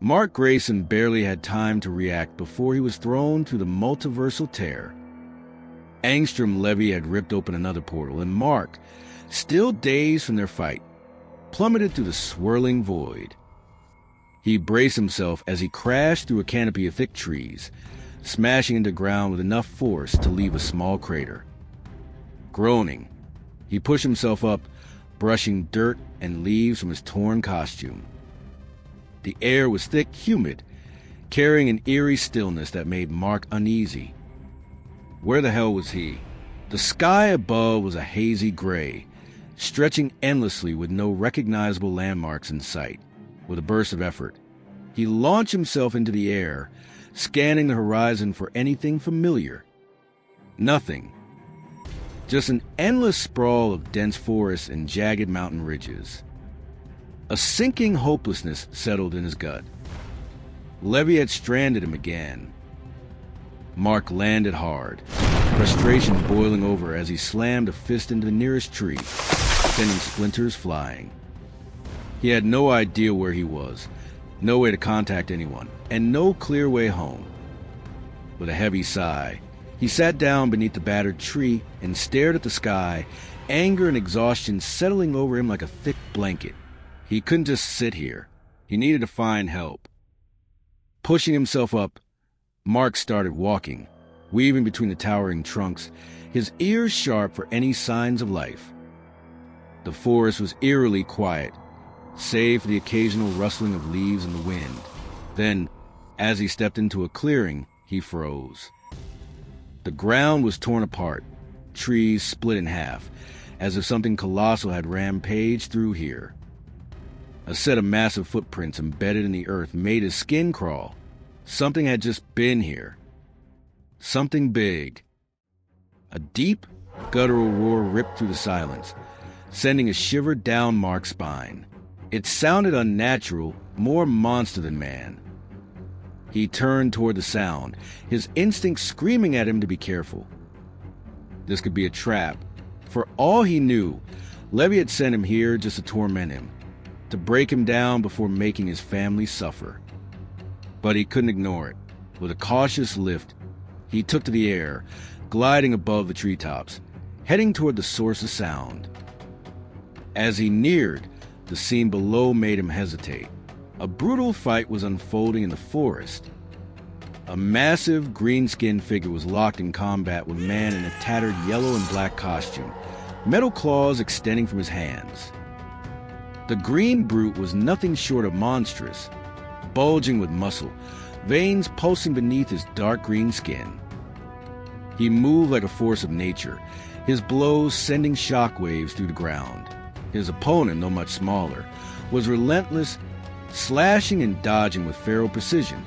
Mark Grayson barely had time to react before he was thrown through the multiversal tear. Angstrom Levy had ripped open another portal, and Mark, still dazed from their fight, plummeted through the swirling void. He braced himself as he crashed through a canopy of thick trees, smashing into the ground with enough force to leave a small crater. Groaning, he pushed himself up, brushing dirt and leaves from his torn costume. The air was thick, humid, carrying an eerie stillness that made Mark uneasy. Where the hell was he? The sky above was a hazy gray, stretching endlessly with no recognizable landmarks in sight. With a burst of effort, he launched himself into the air, scanning the horizon for anything familiar. Nothing. Just an endless sprawl of dense forests and jagged mountain ridges. A sinking hopelessness settled in his gut. Levy had stranded him again. Mark landed hard, frustration boiling over as he slammed a fist into the nearest tree, sending splinters flying. He had no idea where he was, no way to contact anyone, and no clear way home. With a heavy sigh, he sat down beneath the battered tree and stared at the sky, anger and exhaustion settling over him like a thick blanket. He couldn't just sit here. He needed to find help. Pushing himself up, Mark started walking, weaving between the towering trunks, his ears sharp for any signs of life. The forest was eerily quiet, save for the occasional rustling of leaves in the wind. Then, as he stepped into a clearing, he froze. The ground was torn apart, trees split in half, as if something colossal had rampaged through here. A set of massive footprints embedded in the earth made his skin crawl. Something had just been here. Something big. A deep, guttural roar ripped through the silence, sending a shiver down Mark's spine. It sounded unnatural, more monster than man. He turned toward the sound, his instincts screaming at him to be careful. This could be a trap. For all he knew, Levy had sent him here just to torment him, to break him down before making his family suffer. But he couldn't ignore it. With a cautious lift, he took to the air, gliding above the treetops, heading toward the source of sound. As he neared, the scene below made him hesitate. A brutal fight was unfolding in the forest. A massive, green-skinned figure was locked in combat with a man in a tattered yellow and black costume, metal claws extending from his hands. The green brute was nothing short of monstrous, bulging with muscle, veins pulsing beneath his dark green skin. He moved like a force of nature, his blows sending shockwaves through the ground. His opponent, though much smaller, was relentless, slashing and dodging with feral precision.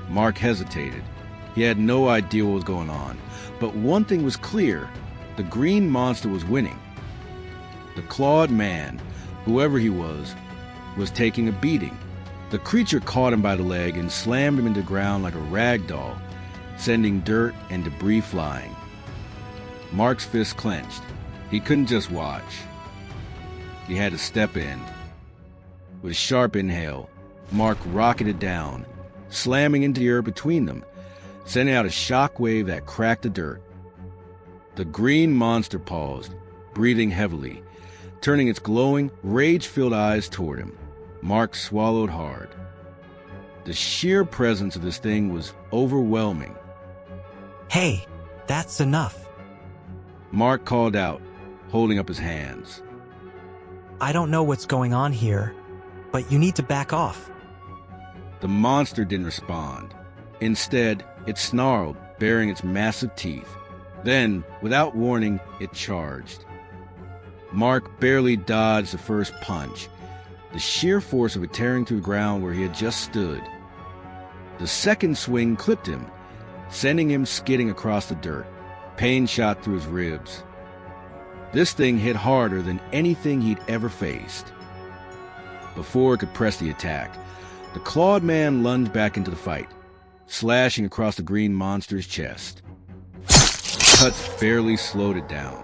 Mark hesitated. He had no idea what was going on, but one thing was clear: the green monster was winning. The clawed man, whoever he was taking a beating. The creature caught him by the leg and slammed him into the ground like a rag doll, sending dirt and debris flying. Mark's fist clenched. He couldn't just watch. He had to step in. With a sharp inhale, Mark rocketed down, slamming into the earth between them, sending out a shock wave that cracked the dirt. The green monster paused, breathing heavily, turning its glowing, rage-filled eyes toward him. Mark swallowed hard. The sheer presence of this thing was overwhelming. Hey, that's enough. Mark called out, holding up his hands. I don't know what's going on here, but you need to back off. The monster didn't respond. Instead, it snarled, baring its massive teeth. Then, without warning, it charged. Mark barely dodged the first punch, the sheer force of it tearing through the ground where he had just stood. The second swing clipped him, sending him skidding across the dirt. Pain shot through his ribs. This thing hit harder than anything he'd ever faced. Before it could press the attack, the clawed man lunged back into the fight, slashing across the green monster's chest. Cuts barely slowed it down.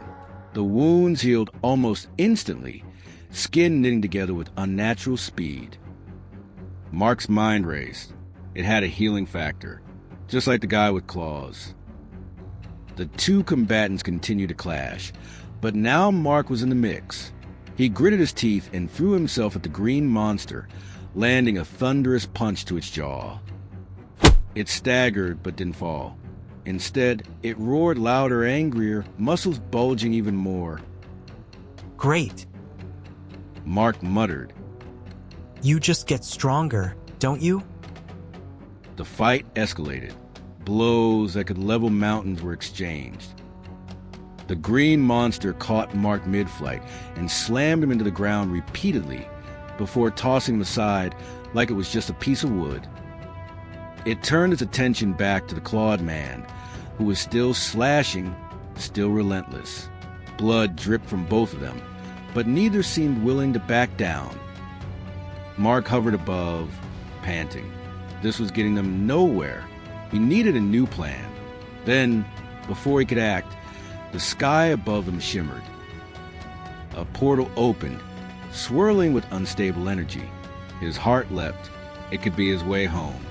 The wounds healed almost instantly, skin knitting together with unnatural speed. Mark's mind raced. It had a healing factor, just like the guy with claws. The two combatants continued to clash, but now Mark was in the mix. He gritted his teeth and threw himself at the green monster, landing a thunderous punch to its jaw. It staggered but didn't fall. Instead, it roared louder, angrier, muscles bulging even more. Great. Mark muttered. You just get stronger, don't you? The fight escalated. Blows that could level mountains were exchanged. The green monster caught Mark mid-flight and slammed him into the ground repeatedly before tossing him aside like it was just a piece of wood. It turned its attention back to the clawed man, who was still slashing, still relentless. Blood dripped from both of them, but neither seemed willing to back down. Mark hovered above, panting. This was getting them nowhere. He needed a new plan. Then, before he could act, the sky above him shimmered. A portal opened, swirling with unstable energy. His heart leapt. It could be his way home.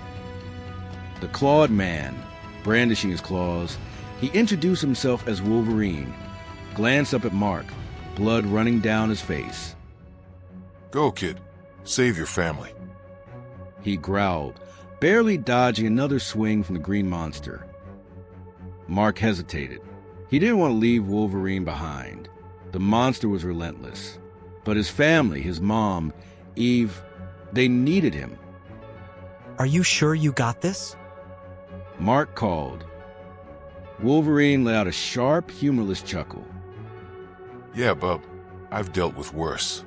The clawed man, brandishing his claws, he introduced himself as Wolverine, glanced up at Mark, blood running down his face. Go, kid. Save your family. He growled, barely dodging another swing from the green monster. Mark hesitated. He didn't want to leave Wolverine behind. The monster was relentless. But his family, his mom, Eve, they needed him. Are you sure you got this? Mark called. Wolverine let out a sharp, humorless chuckle. Yeah, bub. I've dealt with worse.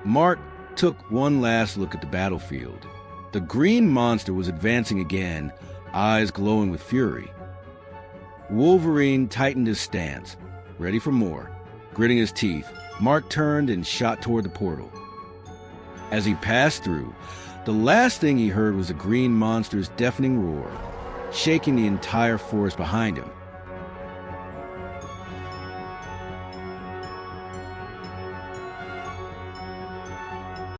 Mark took one last look at the battlefield. The green monster was advancing again, eyes glowing with fury. Wolverine tightened his stance, ready for more. Gritting his teeth, Mark turned and shot toward the portal. As he passed through, the last thing he heard was the green monster's deafening roar, shaking the entire forest behind him.